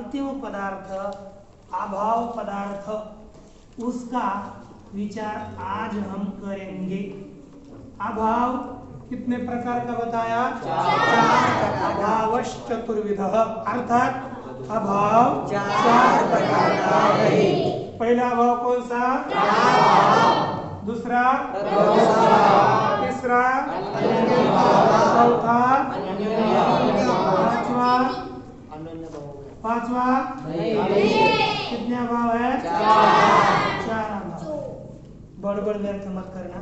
अंतिम पदार्थ अभाव पदार्थ, उसका विचार आज हम करेंगे। अभाव कितने प्रकार का बताया? चार। अभावश्चतुर्विधः, अर्थात अभाव चार प्रकार का है। पहला अभाव कौन सा? दूसरा, तीसरा, चौथा, पांचवा, कितने अभाव है? चार अभाव। बड़बड़ व्यर्थ मत करना,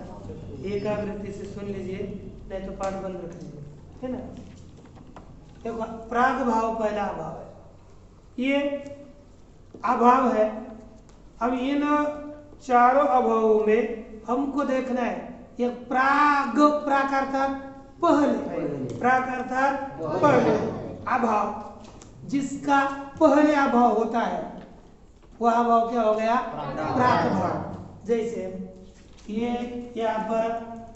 एकाग्रता से सुन लीजिए, नहीं तो पाठ बंद रख लीजिए, है ना। देखो, प्राग भाव पहला अभाव है, ये अभाव है। अब इन चारों अभावों में हमको देखना है, ये प्राग, प्राग अर्थात पहले, प्राग अर्थात पहले अभाव, जिसका पहले अभाव होता है वह अभाव क्या हो गया? प्राग भाव। जैसे ये यहाँ पर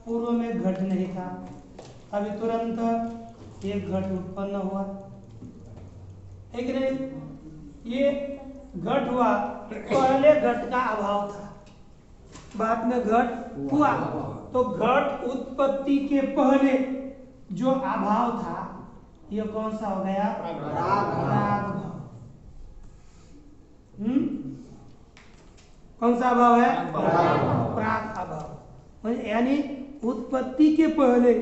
पूर्व में घट नहीं था, अभी तुरंत एक घट उत्पन्न हुआ, एक नहीं, ये घट हुआ, पहले घट का अभाव था, बाद में घट हुआ, तो घट उत्पत्ति के पहले जो अभाव था ये कौन सा हो गया? प्राग भाव। कौन सा अभाव है? प्राग अभाव। यानी उत्पत्ति के पहले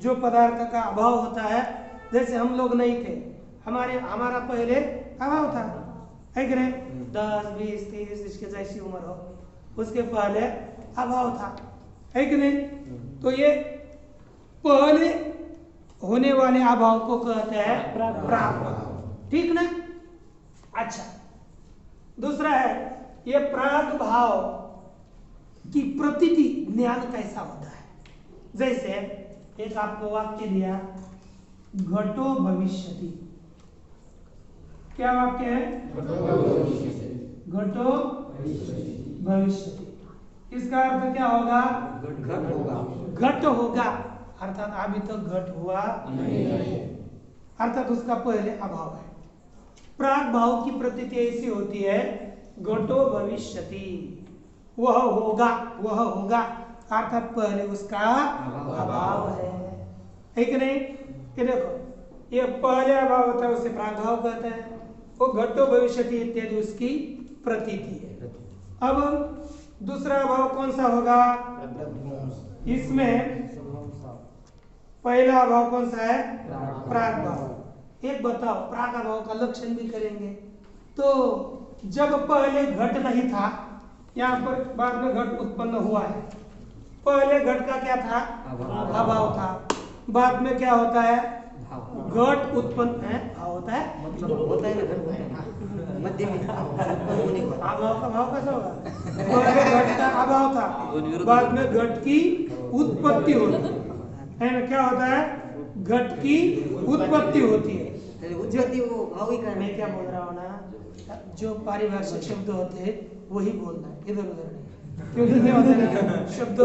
जो पदार्थ का अभाव होता है, जैसे हम लोग नहीं थे, हमारा पहले अभाव था, है कि नहीं? 10, 20, 30 इसके जैसी उम्र हो, उसके पहले अभाव था, है कि नहीं? तो ये पहले होने वाले अभाव को कहते हैं प्राग भाव, ठीक ना? अच्छा, दूसरा है, ये प्राग भाव की प्रतीति ज्ञान कैसा होता है? जैसे एक आपको वाक्य दिया, घटो भविष्यति। क्या वाक्य है? घटो भविष्यति। इसका अर्थ क्या होगा? घट होगा। घट होगा अर्थात अभी तक घट हुआ नहीं, अर्थात उसका पहले अभाव है। प्राग भाव की प्रतीति ऐसी होती है, घटो भविष्यति, वह होगा, वह होगा, अर्थात पहले उसका अभाव है कि नहीं? ये देखो, ये पहले अभाव होता है, उसे प्राग भाव कहते हैं, वो घटो भविष्यति इत्यादि उसकी प्रतीति है। अब दूसरा अभाव कौन सा होगा? इसमें पहला अभाव कौन सा है? प्राग भाव। एक बताओ, प्राग अभाव का लक्षण भी करेंगे। तो जब पहले घट नहीं था, यहाँ पर बाद में घट उत्पन्न हुआ है, पहले घट का क्या था? अभाव था, बाद में क्या होता है? घट उत्पन्न है, भाव होता है, मतलब होता है ना, मध्य में अभाव का भाव कैसा होगा? पहले घट का अभाव था, बाद में घट की उत्पत्ति होती है ना? क्या होता है? घट की उत्पत्ति होती है। उत्पत्ति वो भाव ही मैं क्या बोल रहा हूँ ना, जो पारिभाषिक शब्द होते हैं वही बोलना है, इधर उधर नहीं, क्योंकि क्या होता है, शब्द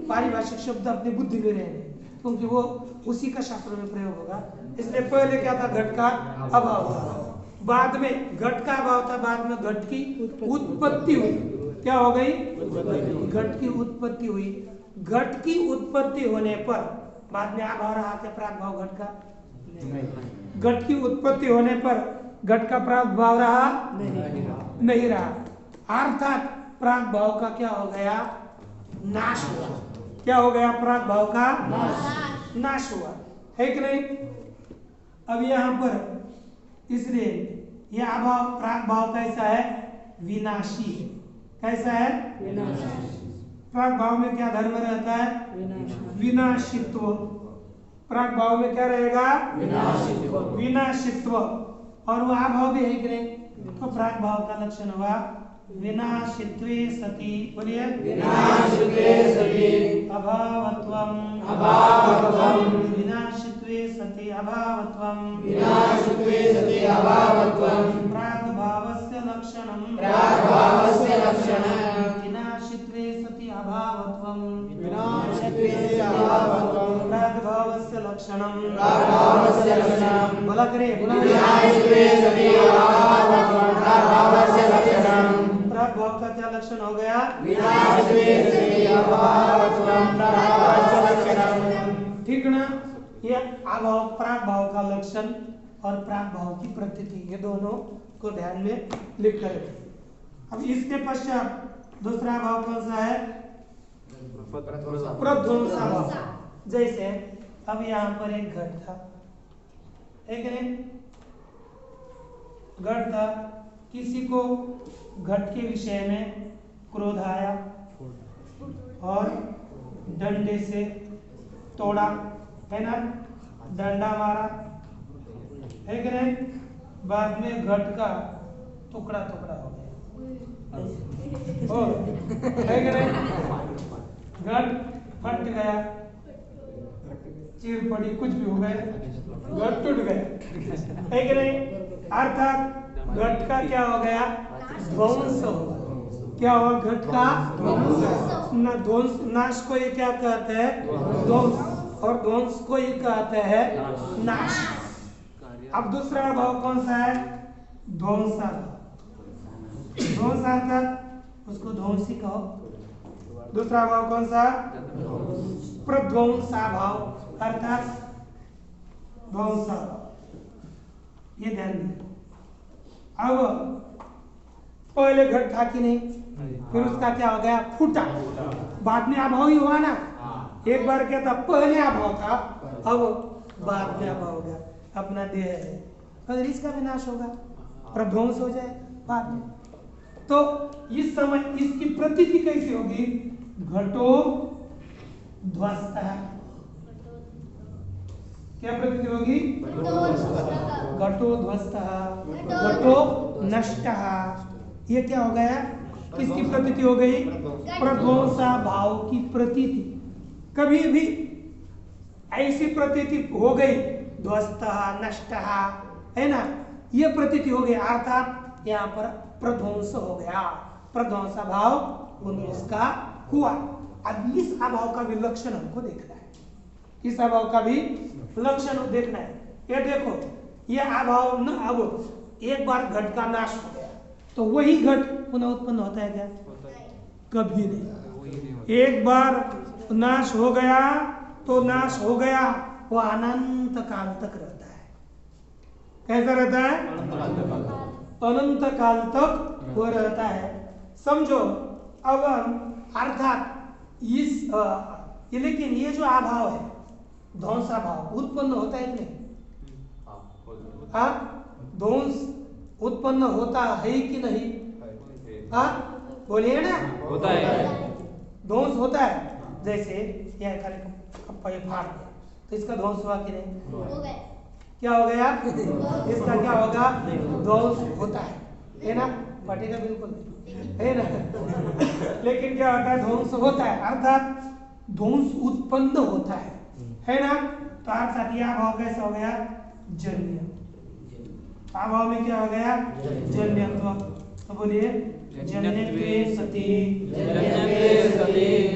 पारिभाषिक शब्द अपनी बुद्धि में रहेंगे, क्योंकि वो उसी का शास्त्र में प्रयोग होगा। इसलिए पहले क्या था? घट का अभाव था, बाद में घट का अभाव था, बाद में घट की उत्पत्ति हुई। क्या हो गई? घट की उत्पत्ति हुई। घट की उत्पत्ति होने पर बाद में अभाव रहा क्या? प्राग भाव घट का? घट की उत्पत्ति होने पर घट का प्राग भाव रहा? नहीं रहा, अर्थात प्राग भाव का क्या हो गया? नाश हुआ। क्या हो गया? प्राग भाव का नाश हुआ, है कि नहीं? अब यहाँ पर इसलिए यह अभाव प्राग भाव कैसा है? विनाशी है। कैसा है? विनाशी। प्राग भाव में क्या धर्म रहता है? विनाशित्व। प्राग भाव में क्या रहेगा? विनाशित्व। विनाशित्व। और वह अभाव भी है कि नहीं? तो प्राग भाव का लक्षण हुआ विनाशित्वे सति, बोलिए विनाशित्वे सति अभावत्वम, अभावत्वम विनाशित्वे सति अभावत्वम, विनाशित्वे सति अभावत्वम प्राग भावस्य लक्षणम, प्राग भावस्य लक्षणम विनाशित्वे सति अभावत्वम, विनाशित्वे सति अभावत्वम प्राग भावस्य लक्षणम, प्राग भावस्य लक्षणम। बोला करे, बोला विनाशित्वे सति अभावत्वम ठीक ना? ये अभाव प्राग भाव का लक्षण और प्राग भाव की प्रतीति, ये दोनों को ध्यान में लिख कर रखें। अब इसके पश्चात दूसरा भाव कौन सा है? प्रध्वंसा भाव। जैसे अब यहाँ पर एक घट था, एक नहीं घट था, किसी को घट के विषय में क्रोध आया और डंडे से तोड़ा, है ना, डंडा मारा, है कि नहीं? बाद में घट का टुकड़ा टुकड़ा हो गया, है कि नहीं? घट फट गया, चीर पड़ी, कुछ भी हो गया, घट टूट गया, है कि नहीं? अर्थात घट का क्या हो गया? ध्वंस हो गया। क्या हुआ? घट का ध्वंस। नाश को ये क्या कहते हैं? ध्वंस। और ध्वंस को ये कहते हैं नाश। अब दूसरा भाव कौन सा है? ध्वंसा भाव। ध्वंस अर्थात उसको ध्वंसी कहो। दूसरा भाव कौन सा? प्रध्वंसा भाव अर्थात ध्वंसा भाव। ये ध्यान दें। अब पहले घट था कि नहीं, फिर उसका क्या हो गया? फूटा। बाद में अभाव ही हुआ ना। एक बार क्या था? पहले अभाव था, अब बाद में अभाव हो गया। अपना देह है, अगर इसका भी नाश होगा, प्रध्वंस हो जाए बाद में। तो इस समय इसकी प्रतीति कैसी होगी? घटो ध्वस्तः। क्या प्रतीति होगी? घटो ध्वस्तः, घटो नष्टः। ये क्या हो गया? किसकी प्रतीति हो गई? प्रध्वंसा भाव की प्रतीति। कभी भी ऐसी प्रतीति हो गई, ध्वस्तः नष्टः, है ना, ये प्रतीति हो गई, अर्थात यहाँ पर प्रध्वंस हो गया, प्रध्वंसा भाव उसका हुआ। अब इस अभाव का भी लक्षण हमको देखना है, इस अभाव का भी लक्षण देखना है। ये देखो, ये अभाव न, अब एक बार घट का नाश हो गया तो वही घट पुनः उत्पन्न होता है क्या? कभी नहीं। एक बार नाश हो गया तो नाश हो गया, वो अनंत काल तक रहता है। कैसा रहता है? अनंत काल तक वो रहता है। समझो, अब अर्थात इस लेकिन ये जो अभाव है, ध्वंसा भाव उत्पन्न होता है कि नहीं? ध्वंस उत्पन्न होता है कि नहीं? बोलिए ना। होता है। ध्वंस होता है। जैसे यह फाड़ दिया तो इसका ध्वंस हुआ कि नहीं? हो गया। क्या हो गया? इसका क्या होगा? ध्वंस होता है ना? फटेगा बिल्कुल नहीं, है ना? लेकिन क्या होता है? ध्वंस होता है, अर्थात ध्वंस उत्पन्न होता है ना? तो अर्थात यह भाव कैसा हो गया? जन्य। अभाव में क्या हो गया? जन्यत्व। तो बोलिए, जन्यत्वे सति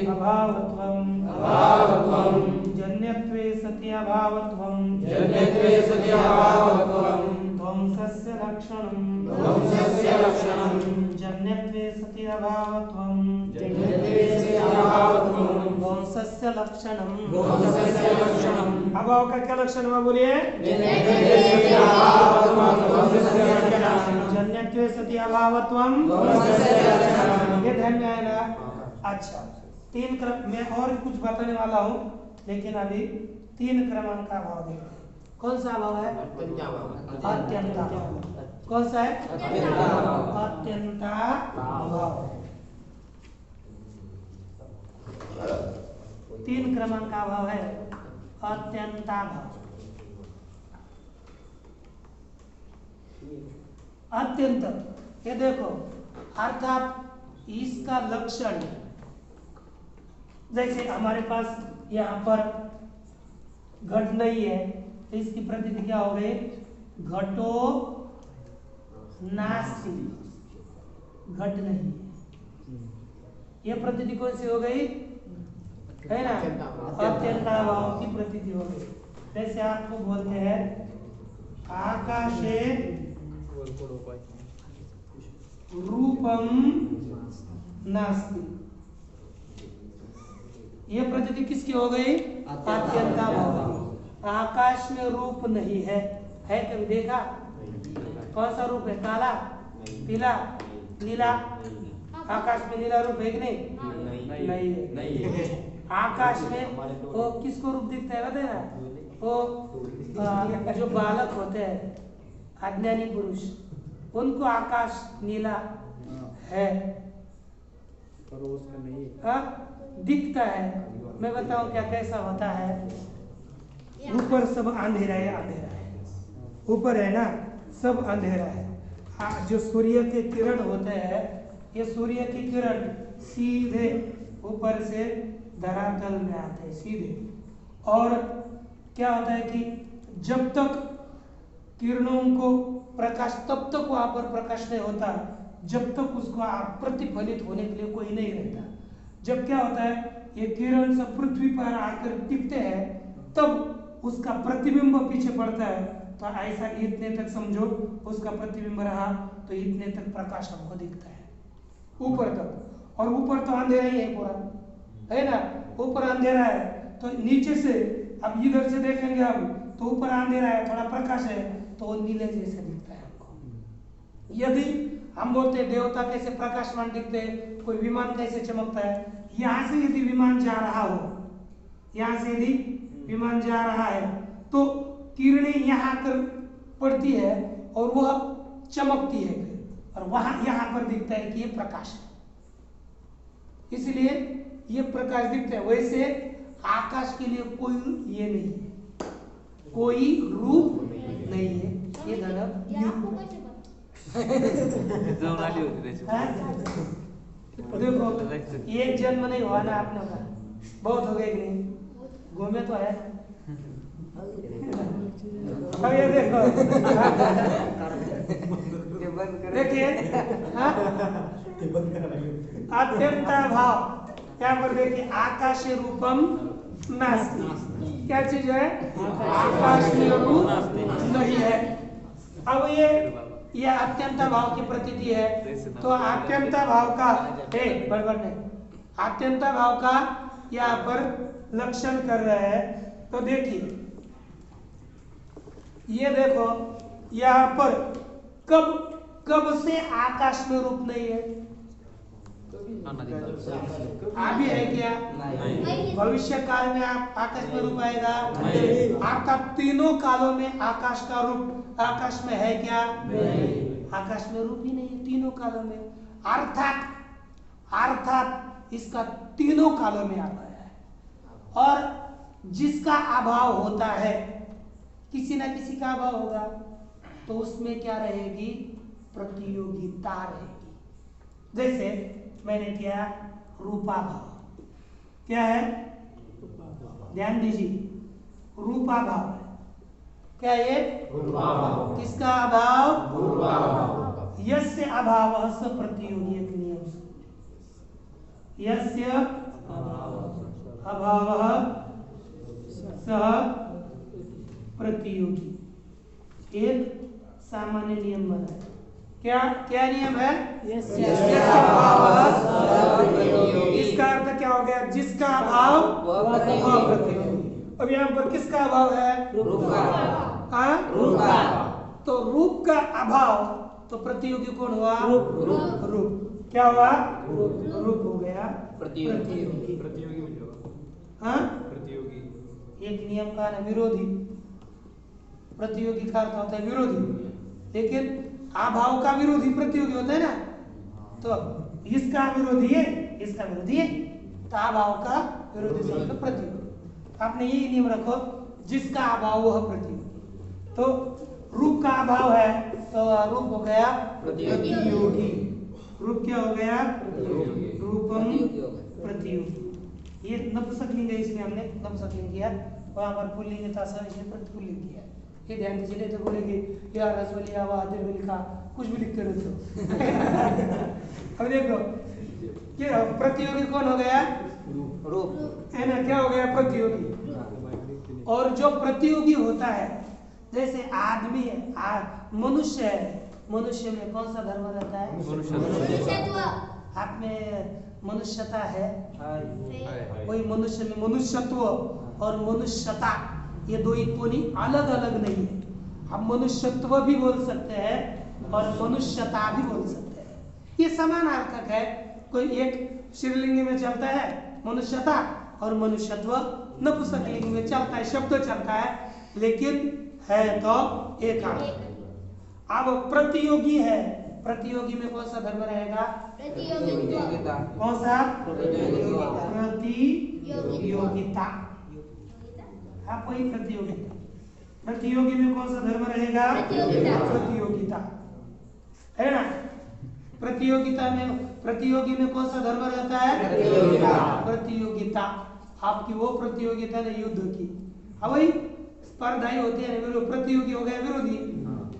अभावत्वम्, जन्यत्वे सति अभावत्वम्, ध्वंसस्य लक्षणम्, जन्यत्वे सति अभावत्वम्, ध्वंसस्य लक्षणम्। अभाव का क्या लक्षण हुआ? बोलिए, जन्यत्वे सति अभावत्वम्। ये ध्यान में आएगा। अच्छा, 3 क्रम में और कुछ बताने वाला हूँ, लेकिन अभी 3 क्रमांक का अभाव देखते हैं। कौन सा अभाव है? अत्यंता। कौन सा है? अत्यंता अभाव। 3 क्रमांक का अभाव है अत्यंता भाव। अत्यंत, ये देखो, अर्थात इसका लक्षण, जैसे हमारे पास यहाँ पर घट नहीं है तो इसकी प्रतीति क्या हो गई? घटो नास्ति, घट नहीं है। ये प्रतीति कौन सी हो गई? है ना? अत्यंताभाव की प्रतीति हो गई। जैसे आपको बोलते हैं आकाशे रूपम नास्ति, ये प्रतीति किसकी हो गई? आत्यंताभाव। आकाश में रूप नहीं है कभी देखा? कौन सा रूप है? काला, पीला, नीला? आकाश में नीला रूप है कि नहीं? नहीं है। आकाश में वो किसको रूप दिखता है बताए ना? वो जो बालक होते हैं, अज्ञानी पुरुष, उनको आकाश नीला है, पर उसका नहीं दिखता है। मैं बताऊं क्या कैसा होता है? ऊपर सब अंधेरा है, ऊपर है ना सब अंधेरा है। जो सूर्य के किरण होते हैं, ये सूर्य की किरण सीधे ऊपर से धरातल में आते हैं सीधे। और क्या होता है कि जब तक किरणों को प्रकाश, तब तक वहां पर प्रकाश नहीं होता जब तक उसको प्रतिफलित होने के लिए कोई नहीं रहता। जब क्या होता है, ये किरण सब पृथ्वी पर आकर टिकते हैं, तब उसका प्रतिबिंब पीछे पड़ता है। तो ऐसा इतने तक समझो, उसका प्रतिबिंब रहा तो इतने तक प्रकाश हमको दिखता है ऊपर तक। और ऊपर तो अंधेरा ही है पूरा, है ना? ऊपर अंधेरा है तो नीचे से, अब इधर से देखेंगे अब तो ऊपर अंधेरा है, थोड़ा प्रकाश है तो वो नीले जैसे दिखता है हमको। यदि हम बोलते हैं देवता कैसे प्रकाशमान दिखते हैं, कोई विमान कैसे चमकता है, यहाँ से यदि विमान जा रहा हो, यहाँ से यदि विमान जा रहा है तो किरणें यहाँ कर पड़ती है और वह चमकती है फिर, और वहां यहाँ पर दिखता है कि ये प्रकाश है, इसलिए ये प्रकाश दिखता है। वैसे आकाश के लिए कोई ये नहीं है, कोई रूप नहीं है। ये देखो, एक जन्म नहीं हुआ ना आपने का, बहुत हो गए कि नहीं? घूमे तो है। अब ये देखो, देखिए अत्यंता भाव, यहाँ पर देखिए आकाशीय रूपम नास्ति। क्या चीज है? आकाशीय रूप नहीं है। अब ये अत्यंता भाव की प्रतीति है, तो अत्यंता भाव का बड़बड़ नहीं, अत्यंता भाव का यहाँ पर लक्षण कर रहे हैं। तो देखिए, ये देखो यहाँ पर कब से आकाश में रूप नहीं है? अभी है क्या? भविष्य काल में आकाश में रूप आएगा? अर्थात तीनों कालों में आकाश का रूप आकाश में है क्या? आकाश में रूप ही नहीं है तीनों कालों में। अर्थात इसका तीनों कालों में आ गया है। और जिसका अभाव होता है, किसी ना किसी का अभाव होगा, तो उसमें क्या रहेगी? प्रतियोगिता रहेगी। जैसे मैंने किया रूपाभाव, क्या है? ध्यान दीजिए, रूपाभाव क्या ये? किसका अभाव? यस्य अभावः स प्रतियोगी। एक नियम से, यस्य अभावः सः प्रतियोगी, एक सामान्य नियम बना है। क्या नियम है? इसका अर्थ क्या हो गया? जिसका अभाव वह प्रतियोगी। अब यहाँ पर किसका अभाव है? रूप का। तो रूप का अभाव, तो प्रतियोगी कौन हुआ? रूप। क्या हुआ? रूप हो गया प्रतियोगी। एक नियम का ना विरोधी, प्रतियोगी का अर्थ होता है विरोधी, लेकिन अभाव का विरोधी प्रतियोगी होता है ना। तो इसका विरोधी है, इसका विरोधी है, तो अभाव का विरोधी शब्द प्रतियोगी। आपने यही नियम रखो, जिसका अभाव वह प्रतियोगी। तो रूप का अभाव है तो रूप हो गया प्रतियोगी। रूप क्या हो गया? रूपम प्रतियोगी। ये नपुंसकलिंग है, इसमें हमने नपुंसकलिंग किया, वहां पर पुल्लिंग था सर, इसमें प्रतिपुल्लिंग किया। ये ध्यान दीजिए, नहीं तो बोलेंगे यार रसवलिया वाह लिखा, कुछ भी लिख कर अब देखो क्या प्रतियोगी कौन हो गया? रूप है ना। क्या हो गया? प्रतियोगी। और जो प्रतियोगी होता है, जैसे आदमी है, मनुष्य है, मनुष्य में कौन सा धर्म रहता है? आप में मनुष्यता है, वही मनुष्य में मनुष्यत्व और मनुष्यता ये दो इकोनी अलग अलग नहीं है। हम मनुष्यत्व भी बोल सकते हैं और मनुष्यता भी बोल सकते हैं, ये समान अर्थक है। कोई एक स्त्रीलिंग में चलता है मनुष्यता और मनुष्यत्व नपुंसकलिंग में चलता है, शब्द चलता है, लेकिन है तो एक अर्थ। अब प्रतियोगी है, प्रतियोगी में कौन सा धर्म रहेगा? प्रतियोगिता। कौन सा? प्रतियोगिता। प्रतियोगिता। हाँ वही प्रतियोगिता। प्रतियोगी में कौन सा धर्म रहेगा? प्रतियोगिता है ना। प्रतियोगिता में, प्रतियोगी में कौन सा धर्म रहता है? प्रतियोगिता। आपकी वो प्रतियोगिता ने युद्ध की, हाँ वही स्पर्धाई होती है, प्रतियोगी हो गया विरोधी,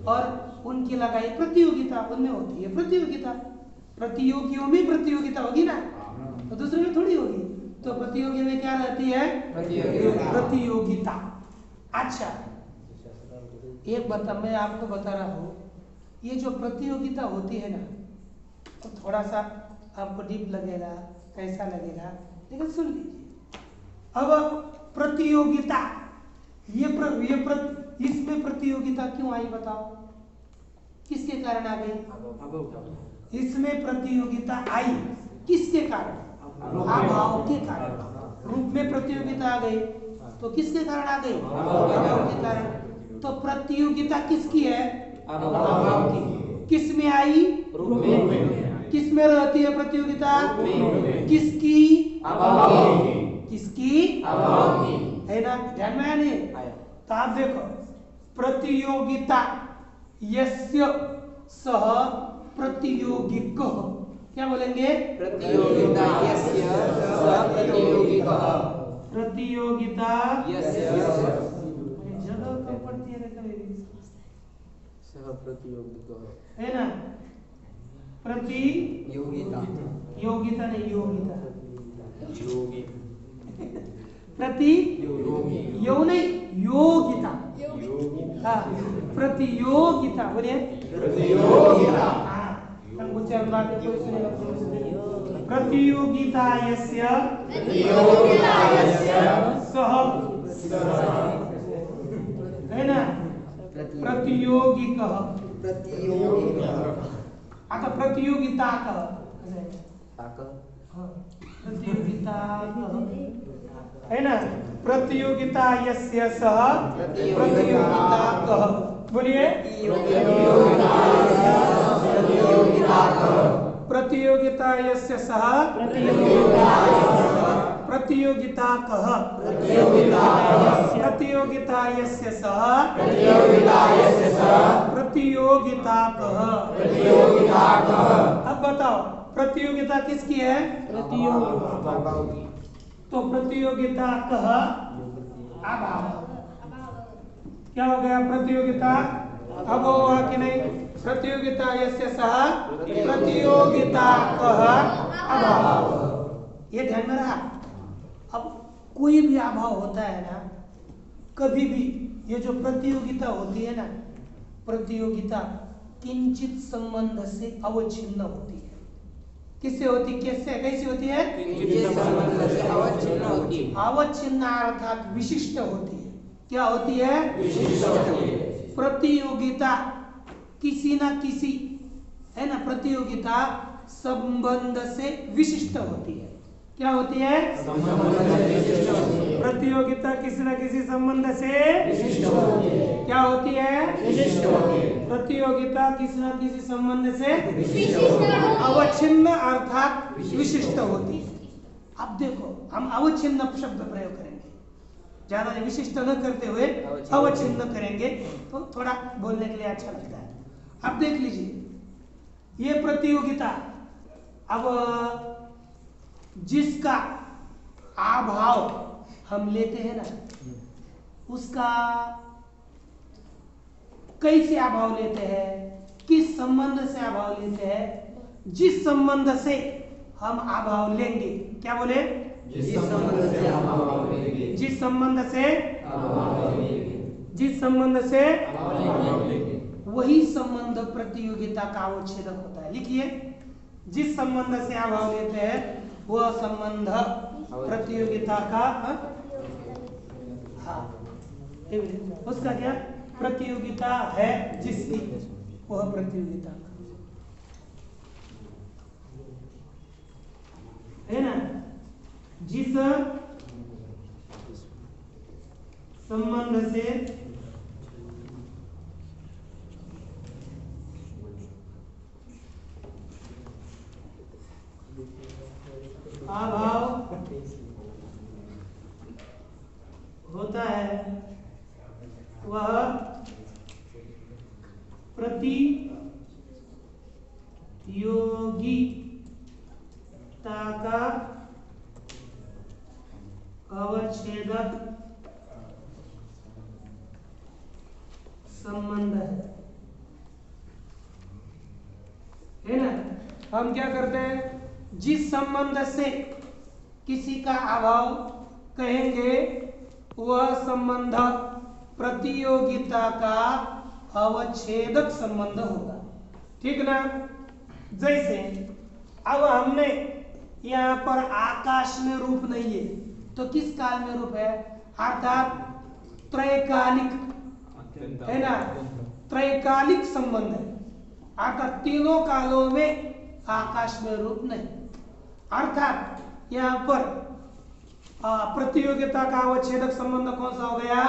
और उनकी लड़ाई प्रतियोगिता उनमें होती है प्रतियोगिता। प्रतियोगियों में प्रतियोगिता होगी ना, तो दूसरे में थोड़ी होगी। तो प्रतियोगी में क्या रहती है? प्रतियोगिता। अच्छा एक बता, मैं आपको बता रहा हूँ, ये जो प्रतियोगिता होती है ना, तो थोड़ा सा आपको डीप लगेगा, कैसा लगेगा, लेकिन सुन लीजिए। अब प्रतियोगिता इसमें प्रतियोगिता क्यों आई बताओ, किसके कारण आ गई? इसमें प्रतियोगिता आई किसके कारण? अभाव के कारण। रूप में प्रतियोगिता आ गई, तो किसके कारण आ गई? अभाव के कारण। तो प्रतियोगिता किसकी है? अभाव की। किस में आई? रूप में। किस में रहती है प्रतियोगिता? किसकी? अभाव की। किसकी? अभाव की, है ना। ध्यान में आया नहीं? तो आप देखो, प्रतियोगिता यस्य सह प्रतियोगिकः, क्या बोलेंगे? प्रतियोगिता यस्य सह प्रतियोगिकः। प्रतियोगिता यस्य जगह कम पड़ती है कभी सह प्रतियोगिकः, है ना। योगिता। योगिता नहीं, योगिता। योगी। प्रति यो नहीं, योगिता। हाँ प्रतियोगिता, बोलिए प्रतियोगिता। हाँ हम उच्चारण बात कोई सुनेगा। प्रतियोगिता यस्य सह, है ना, प्रतियोगिकः। आता प्रतियोगिता प्रतियोगिता है ना। प्रतियोगिता यस्य सह प्रतियोगिता कह, बोलिए प्रतियोगिता यस्य सह प्रतियोगिता कह, प्रतियोगिता यस्य सह प्रतियोगिता कह। अब बताओ प्रतियोगिता किसकी है? प्रतियोगिता। तो प्रतियोगिता कह अभाव, क्या हो गया? प्रतियोगिता अभाव हुआ कि नहीं? प्रतियोगिता यस्य सह प्रतियोगिता कह अभाव, ये ध्यान में रहा। अब कोई भी अभाव होता है ना, कभी भी ये जो प्रतियोगिता होती है ना, प्रतियोगिता किंचित संबंध से अवच्छिन्न होती है। किससे होती, कैसे, कैसी होती है? अवच्छिन्न अर्थात विशिष्ट होती है। क्या होती है? प्रतियोगिता किसी ना किसी, है ना, प्रतियोगिता संबंध से विशिष्ट होती है। क्या होती है? प्रतियोगिता किसी न किसी संबंध से विशिष्ट होती है। क्या होती है? विशिष्ट होती है। प्रतियोगिता किसी न किसी संबंध से अवच्छिन्न अर्थात विशिष्ट होती है। अब देखो हम अवच्छिन्न शब्द प्रयोग करेंगे, ज्यादा विशिष्ट न करते हुए अवच्छिन्न करेंगे तो थोड़ा बोलने के लिए अच्छा लगता है। अब देख लीजिए ये प्रतियोगिता, अब जिसका अभाव हम लेते हैं ना, उसका कैसे अभाव लेते हैं, किस संबंध से अभाव लेते हैं? जिस संबंध से हम अभाव लेंगे, क्या बोले? जिस संबंध से अभाव लेंगे। जिस संबंध से अभाव लेंगे। जिस संबंध से अभाव लेंगे, वही संबंध प्रतियोगिता का अवच्छेदक होता है। लिखिए, जिस संबंध से अभाव लेते हैं वह संबंध प्रतियोगिता का हाँ उसका क्या प्रतियोगिता है जिसकी वह प्रतियोगिता का है ना। जिस संबंध से अभाव होता है वह प्रतियोगिता का अवच्छेदक संबंध है ना। हम क्या करते हैं, जिस संबंध से किसी का अभाव कहेंगे वह संबंध प्रतियोगिता का अवच्छेदक संबंध होगा, ठीक ना। जैसे अब हमने यहाँ पर आकाश में रूप नहीं है तो किस काल में रूप है, अर्थात त्रैकालिक है ना, त्रैकालिक संबंध है, अर्थात तीनों कालों में आकाश में रूप नहीं। अर्थात यहाँ पर प्रतियोगिता का अवच्छेदक संबंध कौन सा हो गया,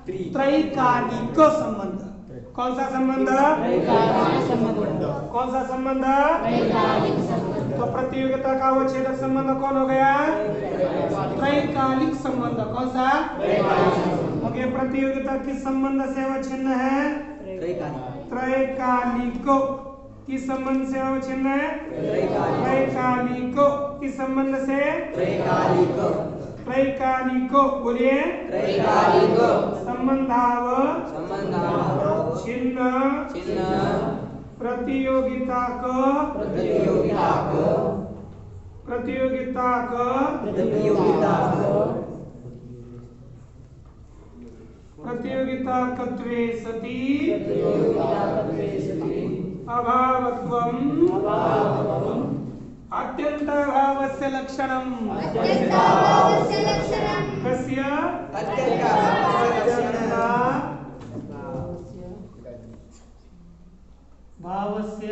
त्रैकालिक संबंध। कौन सा संबंध, कौन सा संबंध, तो प्रतियोगिता का अवच्छेदक संबंध कौन हो गया, त्रैकालिक संबंध। कौन सा, ओके। प्रतियोगिता किस संबंध से अवच्छिन्न है, त्रैकालिको। किस संबंध से अवच्छिन्न है, त्रैकालिको। किस संबंध से, त्रैकालिको। बोलिए, संबंधाव छिन्न प्रतियोगिता को प्रतियोगिता कत्वे सति अभावत्वम् अत्यंताभावस्य लक्षणम् कस्य भावस्य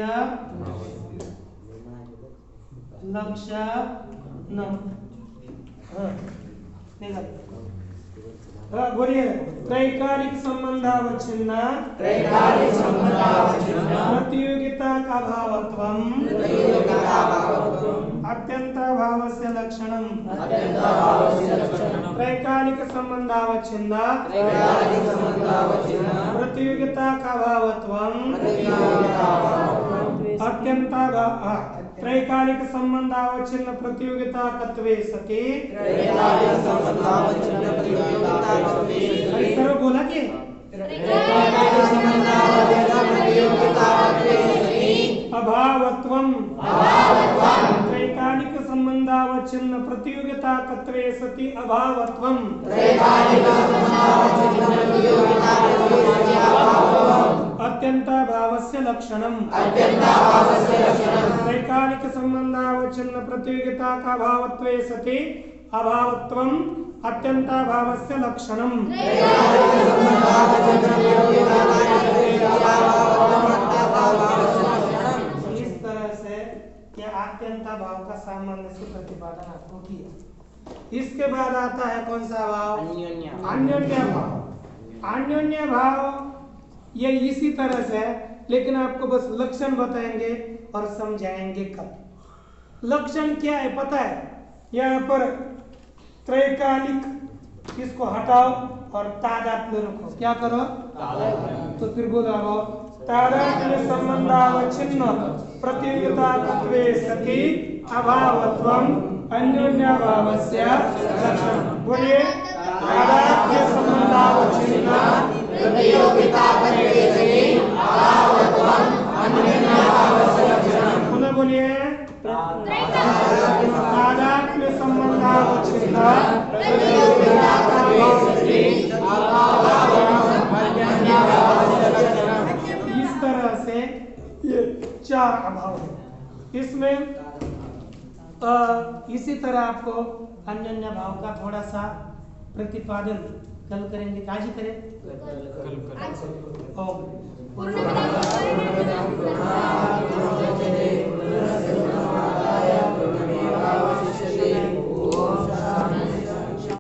लक्षणम्। बोलिए, त्रैकालिक संबंधावच्छिन्न प्रतियोगिता का भावत्वम् अत्यंताभावस्य लक्षणम्। त्रैकालिक संबंधावच्छिन्न प्रतियोगिता का भावत्वम् त्रैकालिक संबंधावच्छिन्न प्रतियोगिता कत्वे सति बोला कि अभावत्वम् त्रैकालिक संबंधावच्छिन्न प्रतियोगिता कत्वे सति अभावत्वम् अत्यंताभावस्य लक्षणम्। त्रैकालिक संबंधावच्छिन्न प्रतियोगिता का भावत्वे सति अभावत्वम् अत्यंताभावस्य लक्षणम्। इस तरह से यह अत्यंताभाव का सामान्य से प्रतिपादन आपको किया। इसके बाद आता है कौन सा भाव, अन्योन्य भाव। अन्योन्य भाव ये इसी तरह से है, लेकिन आपको बस लक्षण बताएंगे और समझाएंगे कब। लक्षण क्या है पता है, यहाँ पर त्रैकालिक इसको हटाओ और तादात्म्य रखो। क्या करो, तो फिर बोलो तादात्म्य संबंधावच्छिन्न प्रतियोगिता कत्वे सति अभावत्वम् अन्योन्याभावस्य लक्षणम्। बोलिए, तादात्म्य संबंधावच्छिन्न प्रतियोगिता कत्वे सति अभावत्वम् अन्योन्याभावस्य लक्षणम्। पुनः बोलिए, तादात्म्य संबंधावच्छिन्न प्रतियोगिता कत्वे सति अभावत्वम् अन्योन्याभावस्य लक्षणम्। इस तरह से ये चार अभाव है। इसमें इसी तरह आपको अन्योन्य भाव का थोड़ा सा प्रतिपादन कल करेंगे। आज ही करें? कल ओके। पूर्णमदः पूर्णमिदं पूर्णात्